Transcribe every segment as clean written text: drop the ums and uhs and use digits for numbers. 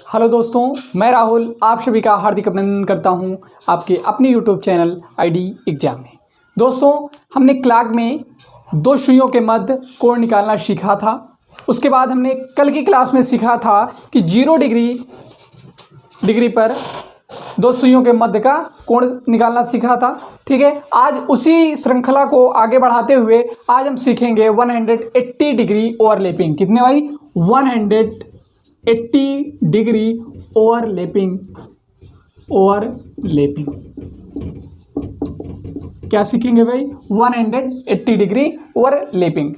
Hello दोस्तों, मैं राहुल आप सभी का हार्दिक अभिनंदन करता हूं आपके अपने यूट्यूब चैनल आईडी एग्जाम में। दोस्तों, हमने क्लाग में दो सुइयों के मध्य कोण निकालना सीखा था। उसके बाद हमने कल की क्लास में सीखा था कि 0 डिग्री पर दो सुइयों के मध्य का कोण निकालना सीखा था। ठीक है, आज उसी श्रृंखला को आगे बढ़ाते हुए आज हम सीखेंगे 180 डिग्री ओवरलैपिंग। कितने भाई? 180 डिग्री ओवरलैपिंग। क्या सीखेंगे भाई? 180 डिग्री ओवरलैपिंग।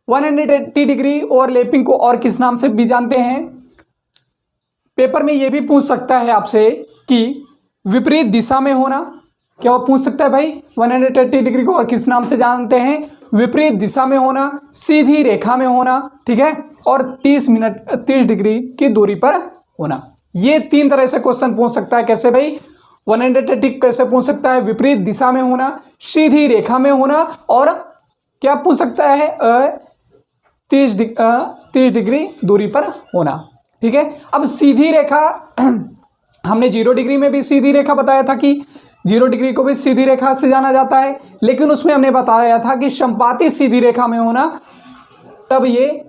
180 डिग्री ओवरलैपिंग को और किस नाम से भी जानते हैं? पेपर में यह भी पूछ सकता है आपसे कि विपरीत दिशा में होना। क्या वो पूछ सकता है भाई? 180 डिग्री को और किस नाम से जानते हैं? विपरीत दिशा में होना, सीधी रेखा में होना, ठीक है, और 30 डिग्री की दूरी पर होना। ये तीन तरह से क्वेश्चन पूछ सकता है। कैसे भाई? 180 कैसे पूछ सकता है? विपरीत दिशा में होना, सीधी रेखा में होना, और क्या पूछ सकता है? 30 डिग्री दूरी पर होना। ठीक है, अब सीधी रेखा हमने 0 डिग्री में भी सीधी रेखा बताया था कि 0 डिग्री को भी सीधी रेखा से जाना जाता है, लेकिन उसमें हमने बताया था कि संपाती सीधी रेखा में होना तब ये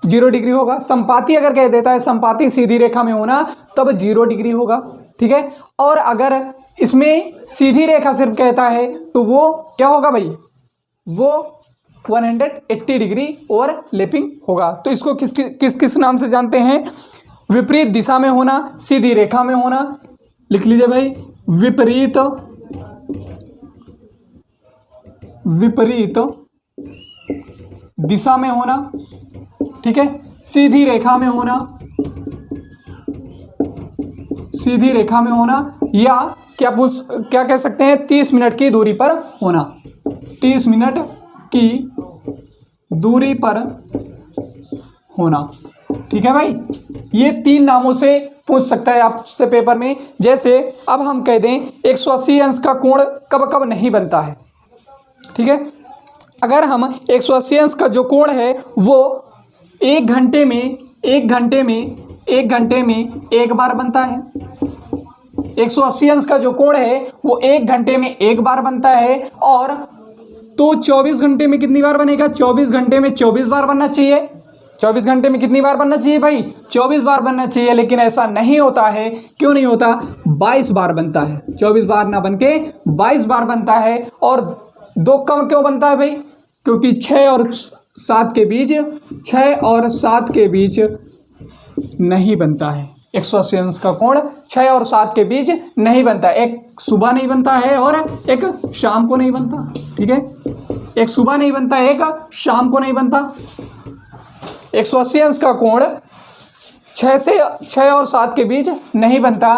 0 डिग्री होगा। संपाती अगर कह देता है संपाती सीधी रेखा में होना तब 0 डिग्री होगा। ठीक है, और अगर इसमें सीधी रेखा सिर्फ कहता है तो वो क्या होगा भाई? वो 180 डिग्री ओवरलैपिंग होगा। तो इसको किस किस नाम से जानते हैं? विपरीत दिशा में होना, सीधी रेखा में होना। लिख लीजिए भाई, विपरीत दिशा में होना, ठीक है, सीधी रेखा में होना, या क्या कह सकते हैं? 30 मिनट की दूरी पर होना। 30 मिनट की दूरी पर होना। ठीक है भाई, ये तीन नामों से पूछ सकता है आपसे पेपर में। जैसे अब हम कह दें 180 अंश का कोण कब कब नहीं बनता है। ठीक है, अगर हम 180 अंश का जो कोण है वो एक घंटे में एक बार बनता है। 180 अंश का जो कोण है वो एक घंटे में एक बार बनता है, और तो 24 घंटे में कितनी बार बनेगा? 24 घंटे में 24 बार बनना चाहिए। 24 घंटे में कितनी बार बनना चाहिए भाई? 24 बार बनना चाहिए, लेकिन ऐसा नहीं होता है। क्यों नहीं होता? 22 बार बनता है। 24 बार ना बन के 22 बार बनता है। और दो कम क्यों बनता है भाई? क्योंकि 6 और 7 के बीच नहीं बनता है। 180 अंश का कोण 6 और 7 के बीच नहीं बनता। एक सुबह नहीं बनता है और एक शाम को नहीं बनता। ठीक है, एक सुबह नहीं बनता, एक शाम को नहीं बनता। 180 अंश का कोण 6 और 7 के बीच नहीं बनता।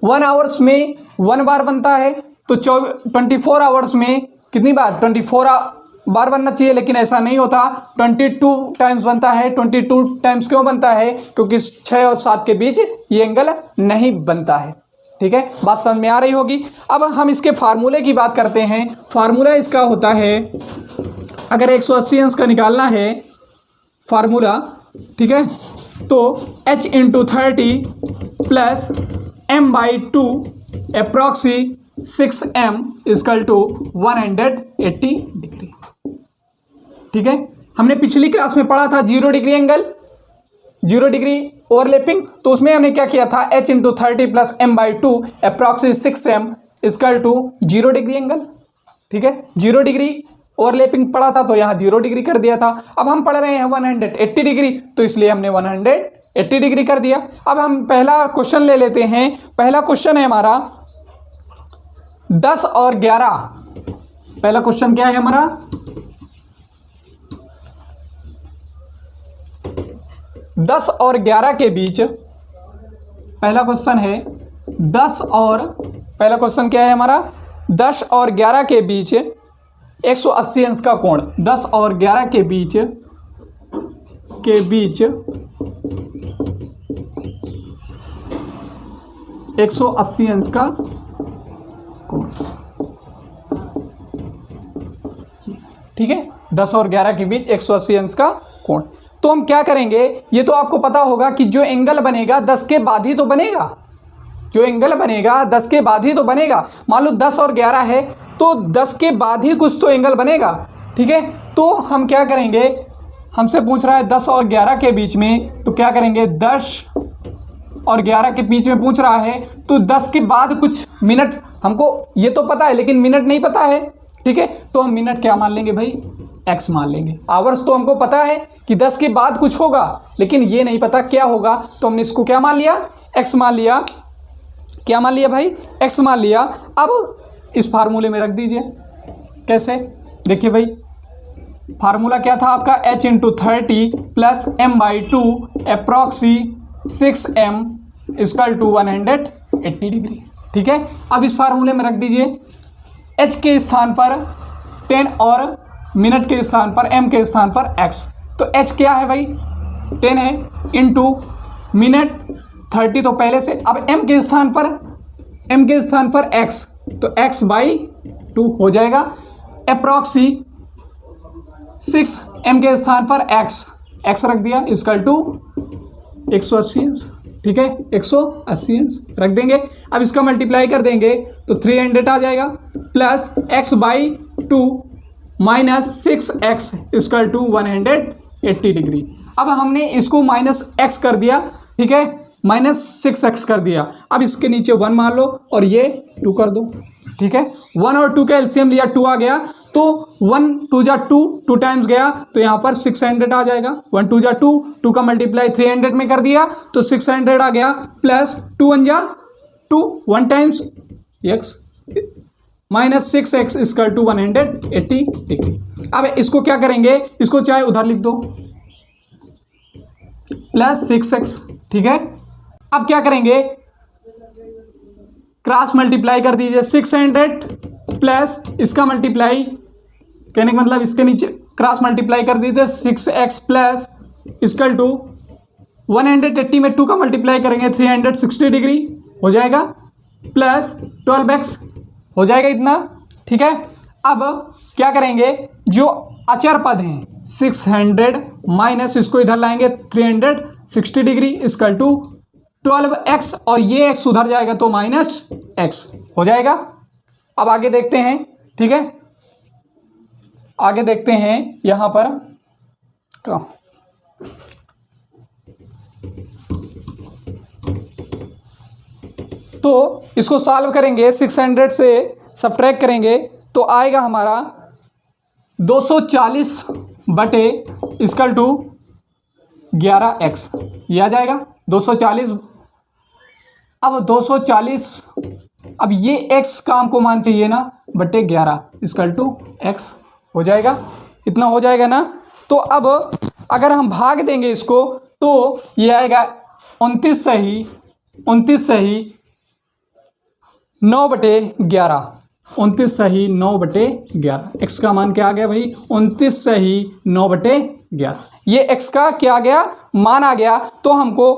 1 आवर्स में 1 बार बनता है, तो 24 आवर्स में कितनी बार? 24 बार बनना चाहिए, लेकिन ऐसा नहीं होता। 22 टाइम्स बनता है। 22 टाइम्स क्यों बनता है? क्योंकि 6 और 7 के बीच ये एंगल नहीं बनता है। ठीक है, बात समझ में आ रही होगी। अब हम इसके फार्मूले की बात करते हैं। फार्मूला इसका होता है, अगर 180 अंश का निकालना है फार्मूला, ठीक है, तो h × 30 plus m/2 approx 6m = 180 degree. ठीक है, हमने पिछली क्लास में पढ़ा था 0 डिग्री एंगल, 0 डिग्री ओवरलैपिंग। तो उसमें हमने क्या किया था? h × 30 plus m/2 approx 6m = 0 degree angle. ठीक है, 0 डिग्री ओवरलैपिंग पढ़ा था तो यहाँ 0 डिग्री कर दिया था। अब हम पढ़ रहे हैं 180 डिग्री, तो इसलिए हमने 180 डिग्री कर दिया। अब हम पहला क्वेश्चन ले लेते हैं। पहला क्वेश्चन है हमारा 10 और 11। पहला क्वेश्चन क्या है हमारा? 10 और 11 के बीच पहला क्वेश्चन है पहला क्वेश्चन क्या है हमारा? 10 और 11 के बीच 180 अंश का कोण। 10 और 11 के बीच 180 अंश का कोण। ठीक है, 10 और 11 के बीच 180 अंश का कोण। तो हम क्या करेंगे, ये तो आपको पता होगा कि जो एंगल बनेगा 10 के बाद ही तो बनेगा, जो एंगल बनेगा 10 के बाद ही तो बनेगा। मान लो 10 और 11 है तो 10 के बाद ही कुछ तो एंगल बनेगा, ठीक है। तो हम क्या करेंगे, हमसे पूछ रहा है 10 और 11 के बीच में, तो क्या करेंगे 10 और 11 के बीच में पूछ रहा है तो 10 के बाद कुछ मिनट, हमको ये तो पता है लेकिन मिनट नहीं पता है, ठीक है। तो हम मिनट क्या मान लेंगे भाई, x मान लेंगे। आवर्स तो हमको पता है कि 10 के बाद कुछ होगा, लेकिन ये नहीं पता क्या होगा, तो हमने इसको क्या मान लिया, x मान लिया। क्या मान लिया भाई, x मान लिया। अब इस फार्मूले में रख दीजिए। कैसे, देखिए भाई फार्मूला क्या था आपका, h into 30 plus m/2 approx 6m equal to 180 degree, ठीक है। अब इस फार्मूले में रख दीजिए h के स्थान पर 10 और मिनट के स्थान पर m के स्थान पर x। तो h क्या है भाई 10 है, इंटू मिनट 30 तो पहले से, अब m के स्थान पर x, तो x/2 हो जाएगा। अप्रॉक्सी 6m के स्थान पर x रख दिया इक्वल टू 180 अंश, ठीक है, 180 अंश रख देंगे। अब इसका मल्टीप्लाई कर देंगे तो 300 आ जाएगा, plus x/2 minus 6x equal to 180 degree. अब हमने इसको माइनस x कर दिया, ठीक है, माइनस 6x कर दिया। अब इसके नीचे 1 मान लो और ये 2 कर दो, ठीक है। 1 और 2 का एलसीएम लिया, 2 आ गया, तो 1 2 जा 2, 2 टाइम्स गया तो यहाँ पर 600 आ जाएगा। 1 2 जा 2, 2 का मल्टीप्लाई 300 में कर दिया तो 600 आ गया, प्लस 2 1 जा 2, 1 times x minus 6x equal to 180 degree. अब इसको क्या करेंगे, इसको चाहे उधर लिख दो, प्लस 6x, ठीक है। अब क्या करेंगे, क्रॉस मल्टीप्लाई कर दीजिए, 600 प्लस इसका मल्टीप्लाई, कहने का मतलब इसके नीचे क्रॉस मल्टीप्लाई कर दीजिए 6x प्लस इक्वल टू 180 में 2 का मल्टीप्लाई करेंगे 360 डिग्री हो जाएगा, प्लस 12x हो जाएगा इतना, ठीक है। अब क्या करेंगे, जो अचर पद हैं 600 माइनस इसको इधर लाएंगे 360 डिग्री इक्वल टू 12x, और ये x उधर जाएगा तो माइनस x हो जाएगा। अब आगे देखते हैं, ठीक है, आगे देखते हैं यहां पर तो इसको सॉल्व करेंगे, 600 से सब्ट्रैक्ट करेंगे तो आएगा हमारा 240 बटे इक्वल टू 11x, ये आ जाएगा 240। अब 240, अब ये x का हमको मान चाहिए ना, बटे 11 इक्वल टू x हो जाएगा, इतना हो जाएगा ना। तो अब अगर हम भाग देंगे इसको तो ये आएगा 29 सही 9 बटे 11, 29 सही 9 बटे 11। x का मान क्या आ गया भाई, 29 सही 9 बटे 11। ये x का क्या आ गया, मान आ गया। तो हमको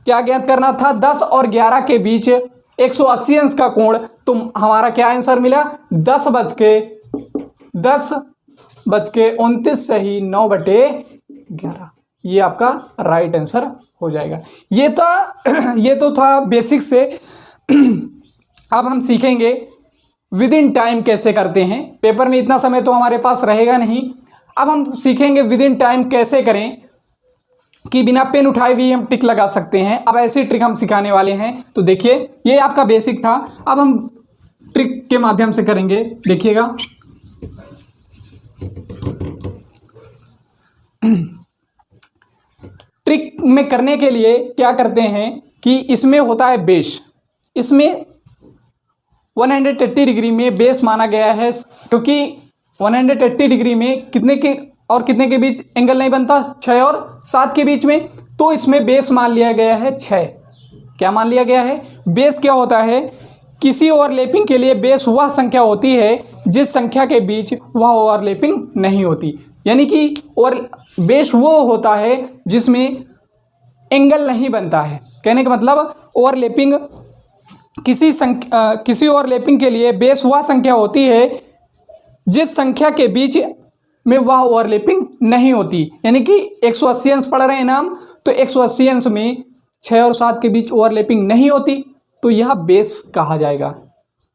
क्या ज्ञात करना था, 10 और 11 के बीच 180 अंश का कोण। तो हमारा क्या आंसर मिला, 10 बज के 29 सही 9 बटे 11। ये आपका राइट आंसर हो जाएगा। ये तो था बेसिक से। अब हम सीखेंगे विद इन टाइम कैसे करते हैं। पेपर में इतना समय तो हमारे पास रहेगा नहीं। अब हम सीखेंगे विद इन टाइम कैसे करें कि बिना पेन उठाए भी हम टिक लगा सकते हैं। अब ऐसी ट्रिक हम सिखाने वाले हैं। तो देखिए, ये आपका बेसिक था, अब हम ट्रिक के माध्यम से करेंगे, देखिएगा। ट्रिक में करने के लिए क्या करते हैं कि इसमें होता है बेस, इसमें 180 डिग्री में बेस माना गया है, क्योंकि 180 डिग्री में कितने के बीच एंगल नहीं बनता, 6 और 7 के बीच में। तो इसमें बेस मान लिया गया है 6। क्या मान लिया गया है, बेस क्या होता है, किसी ओवरलैपिंग के लिए बेस वह संख्या होती है जिस संख्या के बीच वह ओवरलैपिंग नहीं होती। यानी कि और बेस वो होता है जिसमें एंगल नहीं बनता है। कहने का मतलब ओवरलैपिंग किसी ओवरलैपिंग के लिए बेस वह संख्या होती है जिस संख्या के बीच में वह ओवरलैपिंग नहीं होती, यानी कि 180 अंश पढ़ रहे हैं ना हम, तो 180 अंश में 6 और 7 के बीच ओवरलैपिंग नहीं होती, तो यह बेस कहा जाएगा।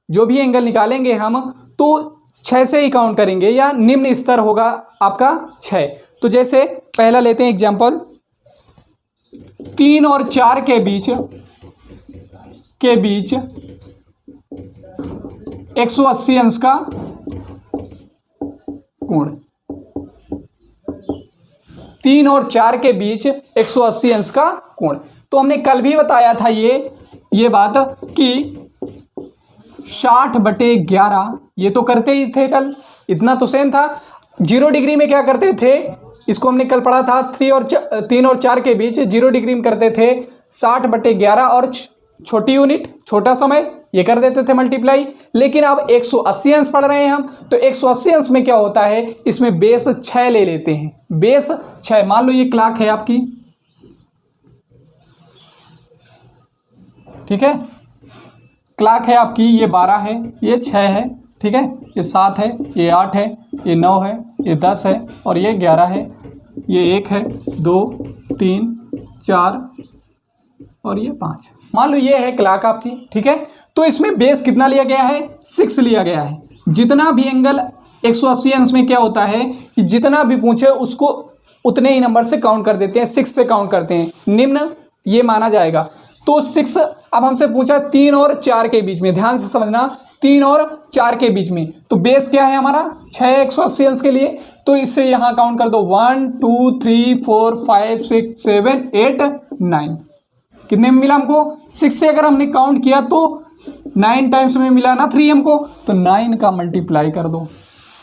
जो भी एंगल निकालेंगे हम तो 6 से ही काउंट करेंगे, या निम्न स्तर होगा आपका 6। तो जैसे पहला लेते हैं एग्जाम्पल, 3 और 4 के बीच 180 अंश का कोण, 3 और 4 के बीच 180 अंश का कोण। तो हमने कल भी बताया था ये बात कि 60/11, ये तो करते ही थे कल, इतना तो सेम था। 0 डिग्री में क्या करते थे, इसको हमने कल पढ़ा था, 3 और 4 के बीच 0 डिग्री में करते थे 60/11, और छोटी यूनिट छोटा समय ये कर देते थे मल्टीप्लाई। लेकिन अब 180 अंश पढ़ रहे हैं हम, तो 180 अंश में क्या होता है, इसमें बेस 6 ले लेते हैं। बेस 6, मान लो ये क्लॉक है आपकी, ठीक है, क्लॉक है आपकी, ये 12 है, ये 6 है, ठीक है, ये 7 है, ये 8 है, ये 9 है, ये 10 है, और ये 11 है, ये 1 है, 2 3 4 और ये 5। मान लो ये है क्लॉक आपकी, ठीक है। तो इसमें बेस कितना लिया गया है, 6 लिया गया है। जितना भी एंगल 180 अंश में क्या होता है कि जितना भी पूछे उसको उतने ही नंबर से काउंट कर देते हैं, 6 से काउंट करते हैं, निम्न ये माना जाएगा। तो 6, अब हमसे पूछा 3 और 4 के बीच में, ध्यान से समझना, 3 और 4 के बीच में, तो बेस क्या है हमारा 6 180 अंश के लिए। तो इससे यहाँ काउंट कर दो, 1 2 3 4 5 6 7 8 9, कितने में मिला हमको, 6 से अगर हमने काउंट किया तो 9 टाइम्स में मिला ना 3 हमको, तो 9 का मल्टीप्लाई कर दो।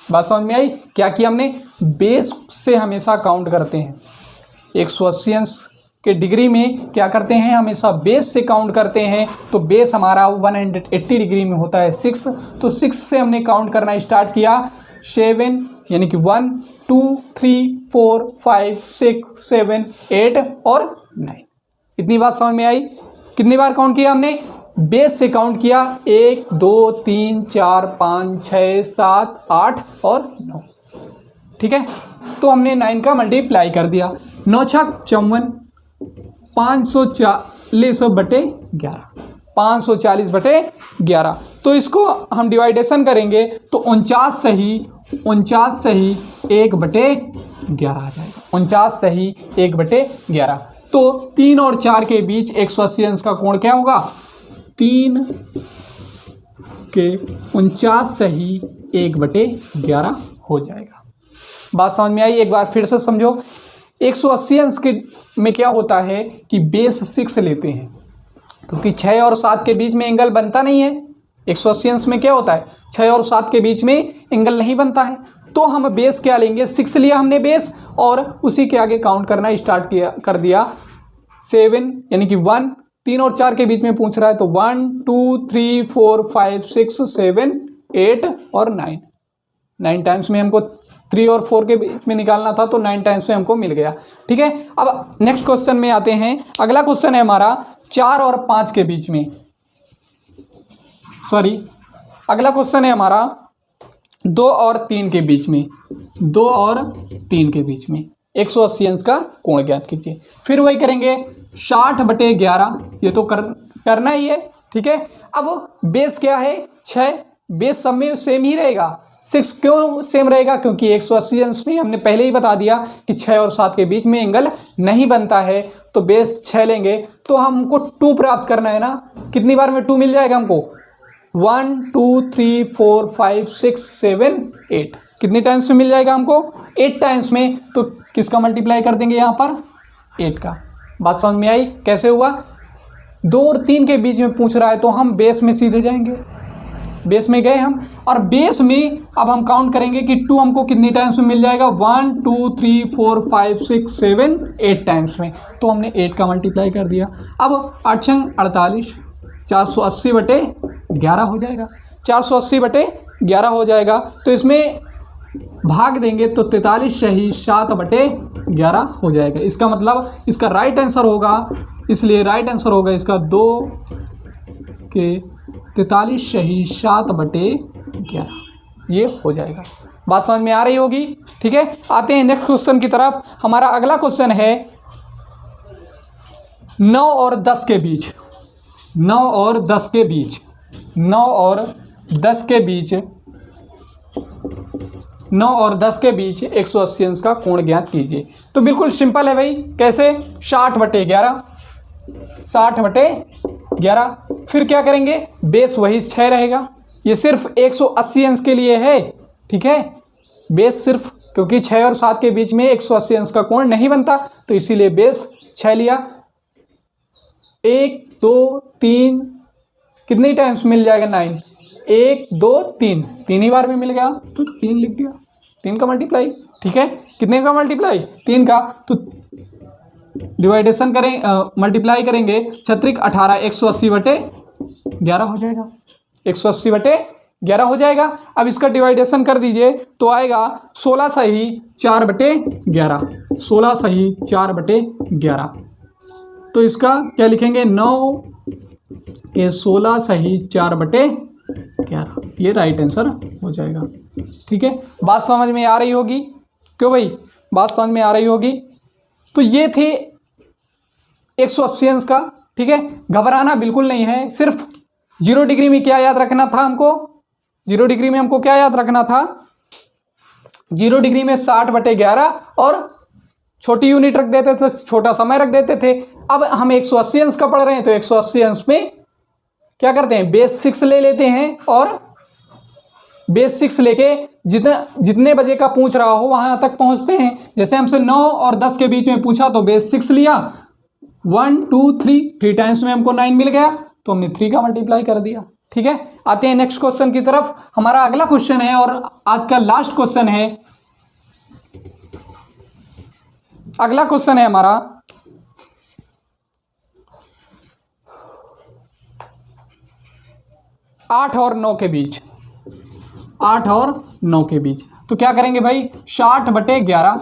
बात समझ में आई, क्या किया हमने, बेस से हमेशा काउंट करते हैं। 180 अंश के डिग्री में क्या करते हैं, हमेशा बेस से काउंट करते हैं। तो बेस हमारा 180 डिग्री में होता है 6, तो 6 से हमने काउंट करना स्टार्ट किया, 7 यानी कि 1 2 3 4 5 6 7 8 और 9। इतनी बात समझ में आई। कितनी बार काउंट किया हमने, बेस से काउंट किया, 1 2 3 4 5 6 7 8 और 9, ठीक है। तो हमने 9 का मल्टीप्लाई कर दिया, 9 छक 54, 540/11, 540/11। तो इसको हम डिवाइडेशन करेंगे तो 49 सही 1/11 आ जाएगा, 49 सही 1/11। तो 3 और 4 के बीच 180 अंश का कोण क्या होगा, 3 के 49 सही 1/11 हो जाएगा। बात समझ में आई, एक बार फिर से समझो। 180 अंश के में क्या होता है कि बेस 6 लेते हैं, क्योंकि 6 और 7 के बीच में एंगल बनता नहीं है। 180 अंश में क्या होता है, 6 और 7 के बीच में एंगल नहीं बनता है। तो हम बेस क्या लेंगे, 6 लिया हमने बेस, और उसी के आगे काउंट करना स्टार्ट कर दिया, 7 यानी कि 1, 3 और 4 के बीच में पूछ रहा है, तो 1 2 3 4 5 6 7 8 और 9, 9 टाइम्स में हमको 3 और 4 के बीच में निकालना था, तो 9 टाइम्स में हमको मिल गया, ठीक है। अब नेक्स्ट क्वेश्चन में आते हैं। अगला क्वेश्चन है हमारा 4 और 5 के बीच में, अगला क्वेश्चन है हमारा 2 और 3 के बीच में, 2 और 3 के बीच में 180 अंश का कोण ज्ञात कीजिए। फिर वही करेंगे 60/11, ये तो करना ही है, ठीक है। अब बेस क्या है 6, बेस सब में सेम ही रहेगा। 6 क्यों सेम रहेगा, क्योंकि 180 अंश में हमने पहले ही बता दिया कि 6 और 7 के बीच में एंगल नहीं बनता है। तो बेस 6 लेंगे, तो हमको 2 प्राप्त करना है ना, कितनी बार में 2 मिल जाएगा हमको, 1 2 3 4 5 6 7 8, कितने टाइम्स में मिल जाएगा हमको, 8 टाइम्स में। तो किसका मल्टीप्लाई कर देंगे यहाँ पर, 8 का। बात समझ में आई, कैसे हुआ, 2 और 3 के बीच में पूछ रहा है, तो हम बेस में सीधे जाएंगे, बेस में गए हम, और बेस में अब हम काउंट करेंगे कि 2 हमको कितनी टाइम्स में मिल जाएगा, 1 2 3 4 5 6 7 8 टाइम्स में। तो हमने 8 का मल्टीप्लाई कर दिया। अब 8 छंग 48, 480/11 हो जाएगा, 480/11 हो जाएगा। तो इसमें भाग देंगे तो 43 सही 7/11 हो जाएगा। इसका मतलब इसका राइट आंसर होगा, इसलिए राइट आंसर होगा इसका 2 के 43 सही 7/11, ये हो जाएगा। बात समझ में आ रही होगी। ठीक है, आते हैं नेक्स्ट क्वेश्चन की तरफ। हमारा अगला क्वेश्चन है 9 और 10 के बीच, 9 और 10 के बीच, 9 और 10 के बीच, 9 और 10 के बीच 180 अंश का कोण ज्ञात कीजिए। तो बिल्कुल सिंपल है भाई, कैसे? 60/11, 60/11। फिर क्या करेंगे? बेस वही 6 रहेगा। ये सिर्फ 180 अंश के लिए है। ठीक है, बेस सिर्फ, क्योंकि 6 और 7 के बीच में 180 अंश का कोण नहीं बनता, तो इसीलिए बेस 6 लिया। 1 2 3 कितनी टाइम्स मिल जाएगा? 9। 1 2 3, 3 ही बार में मिल गया, तो 3 लिख दिया। 3 का मल्टीप्लाई। ठीक है, कितने का मल्टीप्लाई? 3 का। तो डिवाइडेशन करें, मल्टीप्लाई करेंगे 36 18, 180/11 हो जाएगा। 180/11 हो जाएगा। अब इसका डिवाइडेशन कर दीजिए तो आएगा 16 सही 4/11, 16 सही 4/11। तो इसका क्या लिखेंगे? 9 के 16 सही 4/11, ये राइट आंसर हो जाएगा। ठीक है, बात समझ में आ रही होगी? क्यों भाई, बात समझ में आ रही होगी? तो ये थे 180 अंश का। ठीक है, घबराना बिल्कुल नहीं है। सिर्फ 0 डिग्री में क्या याद रखना था हमको? 0 डिग्री में हमको क्या याद रखना था? 0 डिग्री में 60/11 और छोटी यूनिट रख देते थे, छोटा समय रख देते थे। अब हम 180 अंश का पढ़ रहे हैं, तो 180 अंश में क्या करते हैं? बेस 6 ले लेते हैं, और बेस 6 लेके जितने बजे का पूछ रहा हो वहां तक पहुंचते हैं। जैसे हमसे 9 और 10 के बीच में पूछा, तो बेस 6 लिया, 1 2 3 टाइम्स में हमको 9 मिल गया, तो हमने 3 का मल्टीप्लाई कर दिया। ठीक है, आते हैं नेक्स्ट क्वेश्चन की तरफ। हमारा अगला क्वेश्चन है और आज का लास्ट क्वेश्चन है। अगला क्वेश्चन है हमारा 8 और 9 के बीच, 8 और 9 के बीच। तो क्या करेंगे भाई? 60/11।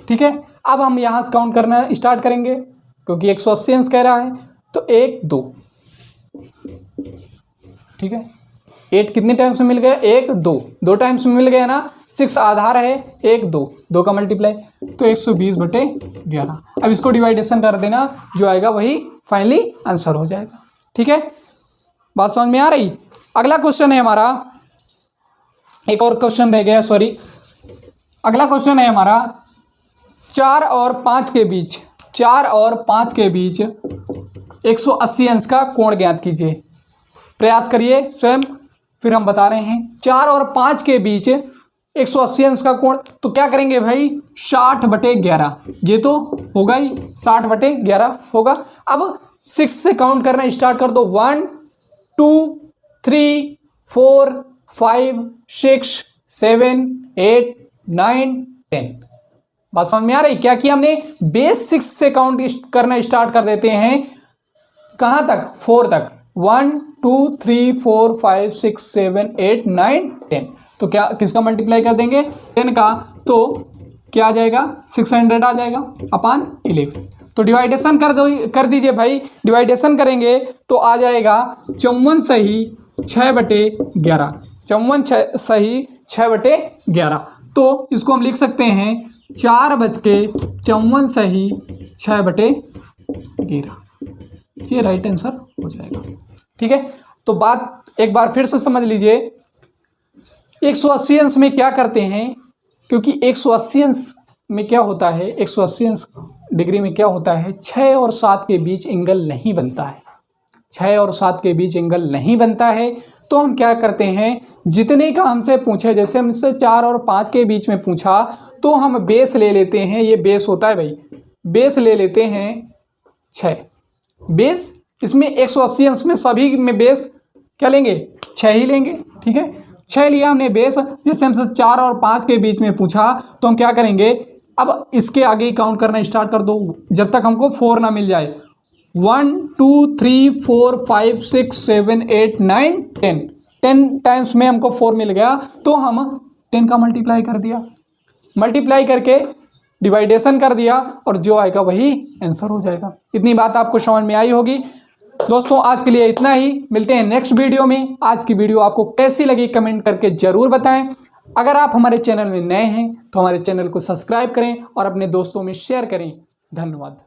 ठीक है, अब हम यहाँ से काउंट करना स्टार्ट करेंगे, क्योंकि 180 अंश कह रहा है। तो 1 2, ठीक है, 8 कितने टाइम्स में मिल गया? 1 2 टाइम्स में मिल गया ना। 6 आधार है, 1 2 का मल्टीप्लाई, तो 120/11। अब इसको डिवाइडेशन कर देना, जो आएगा वही फाइनली आंसर हो जाएगा। ठीक है, बात समझ में आ रही? अगला क्वेश्चन है हमारा, एक और क्वेश्चन रह गया, सॉरी। अगला क्वेश्चन है हमारा 4 और 5 के बीच, 4 और 5 के बीच 180 अंश का कोण ज्ञात कीजिए। प्रयास करिए स्वयं, फिर हम बता रहे हैं। 4 और 5 के बीच 180 अंश का कोण, तो क्या करेंगे भाई? 60/11, ये तो होगा ही, 60/11 होगा। अब 6 से काउंट करना स्टार्ट कर दो। 1 2 3 4 5 6 7 8 9 10। बात समझ में आ रही? क्या किया हमने? बेस 6 से काउंट करना स्टार्ट कर देते हैं। कहाँ तक? 4 तक। 1 2 3 4 5 6 7 8 9 10। तो क्या किसका मल्टीप्लाई कर देंगे? 10 का। तो क्या आ जाएगा? 600 आ जाएगा अपान 11। तो डिवाइडेशन कर दीजिए भाई। डिवाइडेशन करेंगे तो आ जाएगा 54 सही 6/11, 54 सही 6/11। तो इसको हम लिख सकते हैं 4:54 सही 6/11। ये राइट आंसर हो जाएगा। ठीक है, तो बात एक बार फिर से समझ लीजिए। 180 अंश में क्या करते हैं? क्योंकि 180 अंश में क्या होता है, 180 अंश डिग्री में क्या होता है? 6 और 7 के बीच एंगल नहीं बनता है। 6 और 7 के बीच एंगल नहीं बनता है, तो हम क्या करते हैं? जितने का हमसे पूछे, जैसे हमसे 4 और 5 के बीच में पूछा, तो हम बेस ले लेते हैं। ये बेस होता है भाई, बेस ले लेते हैं 6। बेस इसमें 180 अंश में सभी में बेस क्या लेंगे? 6 ही लेंगे। ठीक है, 6 लिया हमने बेस। जैसे हमसे 4 और 5 के बीच में पूछा, तो हम क्या करेंगे? अब इसके आगे काउंट करना स्टार्ट कर दो, जब तक हमको 4 ना मिल जाए। 1 2 3 4 5 6 7 8 9 10। 10 टाइम्स में हमको 4 मिल गया, तो हम 10 का मल्टीप्लाई कर दिया। मल्टीप्लाई करके डिवाइडेशन कर दिया, और जो आएगा वही आंसर हो जाएगा। इतनी बात आपको समझ में आई होगी। दोस्तों, आज के लिए इतना ही। मिलते हैं नेक्स्ट वीडियो में। आज की वीडियो आपको कैसी लगी कमेंट करके ज़रूर बताएं। अगर आप हमारे चैनल में नए हैं तो हमारे चैनल को सब्सक्राइब करें और अपने दोस्तों में शेयर करें। धन्यवाद।